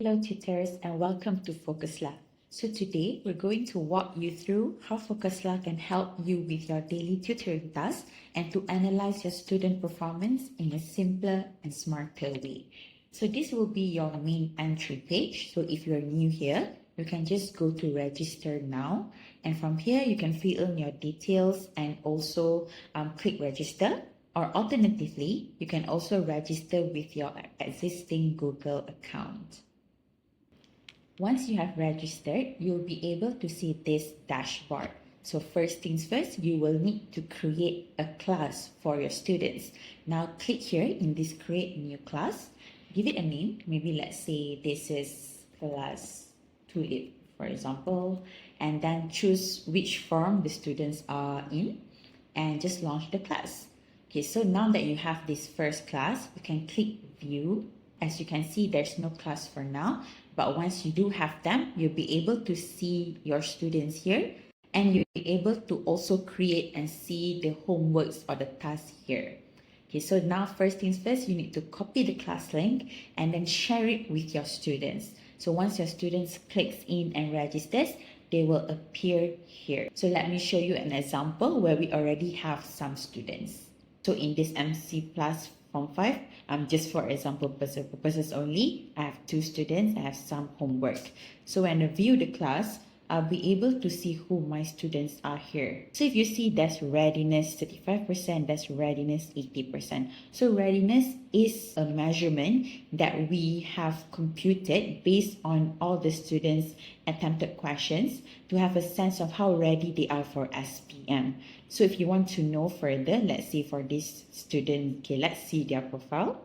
Hello tutors and welcome to Fokuslah. So today we're going to walk you through how Fokuslah can help you with your daily tutoring tasks and to analyze your student performance in a simpler and smarter way. So this will be your main entry page. So if you're new here, you can just go to register now, and from here you can fill in your details and also click register, or alternatively you can also register with your existing Google account. Once you have registered, you'll be able to see this dashboard. So first things first, you will need to create a class for your students. Now click here in this create new class, give it a name. Maybe let's say this is class Tulip, for example, and then choose which form the students are in and just launch the class. Okay, so now that you have this first class, you can click view. As you can see, there's no class for now, but once you do have them, you'll be able to see your students here, and you'll be able to also create and see the homeworks or the tasks here. Okay, so now first things first, you need to copy the class link and then share it with your students. So once your students clicks in and registers, they will appear here. So let me show you an example where we already have some students. So in this MC Plus Form 5, just for example purposes only, I have 2 students, I have some homework. So when I view the class, I'll be able to see who my students are here. So if you see there's readiness 35%, there's readiness 80%. So readiness is a measurement that we have computed based on all the students' attempted questions to have a sense of how ready they are for SPM. So if you want to know further, let's say for this student, okay, let's see their profile.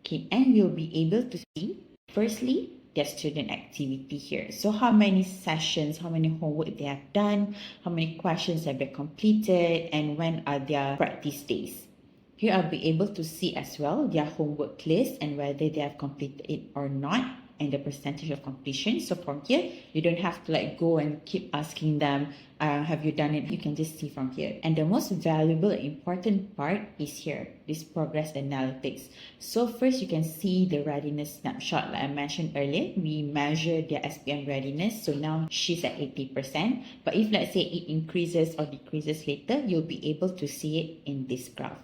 Okay, and you'll be able to see, firstly, their student activity here. So how many sessions, how many homework they have done, how many questions have they completed, and when are their practice days. Here I'll be able to see as well their homework list and whether they have completed it or not, and the percentage of completion. So from here, you don't have to go and keep asking them, have you done it? You can just see from here. And the most valuable and important part is here, this progress analytics. So first you can see the readiness snapshot. Like I mentioned earlier, we measure their SPM readiness. So now she's at 80%. But if let's say it increases or decreases later, you'll be able to see it in this graph.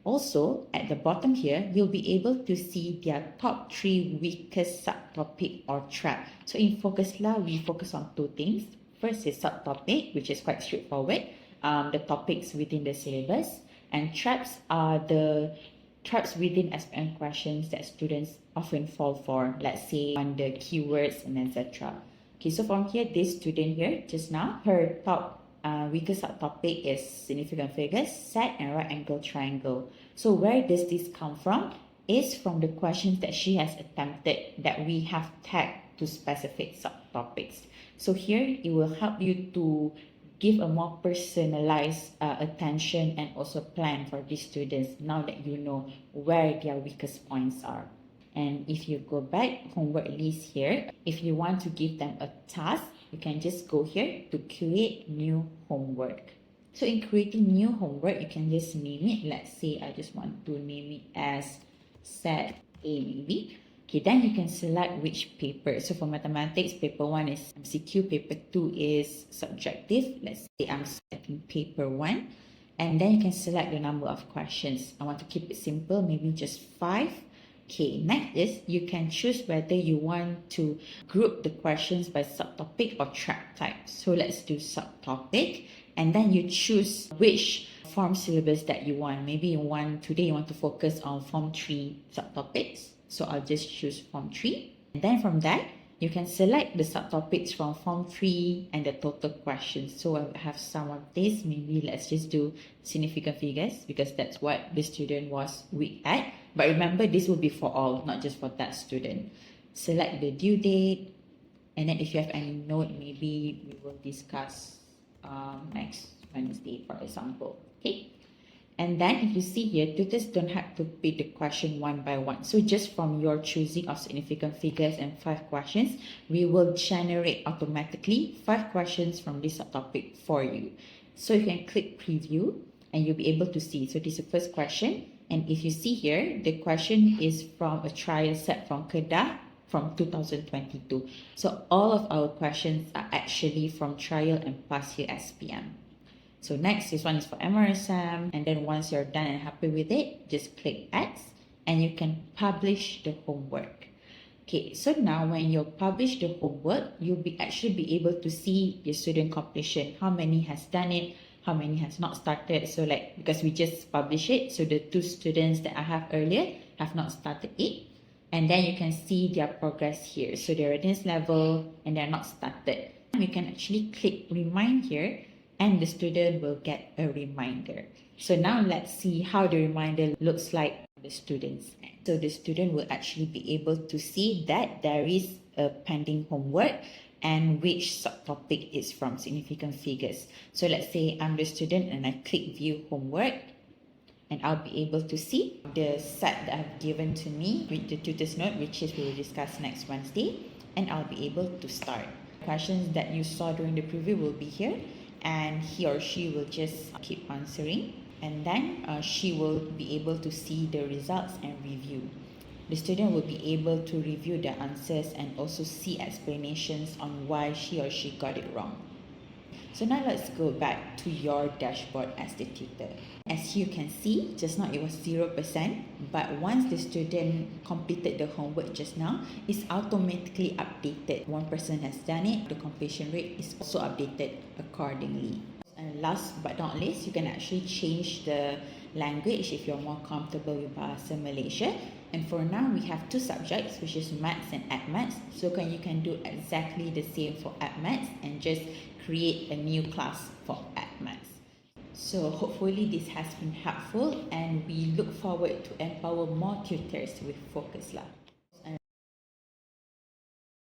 Also, at the bottom here, you'll be able to see their top 3 weakest subtopic or trap. So in Fokuslah, we focus on 2 things. First is subtopic, which is quite straightforward, the topics within the syllabus. And traps are the traps within SPM questions that students often fall for, let's say on the keywords and etc. Okay, so from here, this student here, just now, her top weakest subtopic is significant figures, set, and right angle triangle. So where does this come from? Is from the questions that she has attempted that we have tagged to specific subtopics. So here it will help you to give a more personalized attention and also plan for these students now that you know where their weakest points are. And if you go back, homework list here, if you want to give them a task, you can just go here to create new homework. So in creating new homework, you can just name it. Let's say I just want to name it as set A maybe. Okay, then you can select which paper. So for mathematics, paper 1 is MCQ, paper 2 is subjective. Let's say I'm selecting paper 1. And then you can select the number of questions. I want to keep it simple, maybe just 5. Okay, next is you can choose whether you want to group the questions by subtopic or track type. So let's do subtopic, and then you choose which form syllabus that you want. Maybe you want, today you want to focus on form 3 subtopics. So I'll just choose form 3. And then from that, you can select the subtopics from form 3 and the total questions. So I have some of this. Maybe let's just do significant figures because that's what the student was weak at. But remember, this will be for all, not just for that student. Select the due date. And then if you have any note, maybe we will discuss next Wednesday, for example. Okay. And then if you see here, tutors don't have to pick the question one by one. So just from your choosing of significant figures and 5 questions, we will generate automatically 5 questions from this subtopic for you. So you can click preview and you'll be able to see. So this is the first question. And if you see here, the question is from a trial set from Kedah from 2022. So all of our questions are actually from trial and past year SPM. So next, this one is for MRSM, and then once you're done and happy with it, just click X and you can publish the homework. Okay, so now when you publish the homework, you'll actually be able to see your student completion, how many has done it, how many has not started. So like, because we just publish it, so the 2 students that I have earlier have not started it. And then you can see their progress here. So their readiness level and they're not started. We can actually click remind here and the student will get a reminder. So now let's see how the reminder looks like on the student's end. So the student will actually be able to see that there is a pending homework and which subtopic is from significant figures. So let's say I'm the student and I click view homework, and I'll be able to see the set that I've given to me with the tutor's note, which is we will discuss next Wednesday, and I'll be able to start. Questions that you saw during the preview will be here, and he or she will just keep answering, and then she will be able to see the results and review. The student will be able to review the answers and also see explanations on why she or she got it wrong. So now let's go back to your dashboard as the tutor. As you can see, just now it was 0%, but once the student completed the homework just now, it's automatically updated. One person has done it, the completion rate is also updated accordingly. And last but not least, you can actually change the language if you're more comfortable with Bahasa Malaysia. And for now, we have 2 subjects, which is Maths and Ed Maths. So you can do exactly the same for Ed Maths and just create a new class for Ed Maths. So hopefully this has been helpful, and we look forward to empower more tutors with Fokuslah.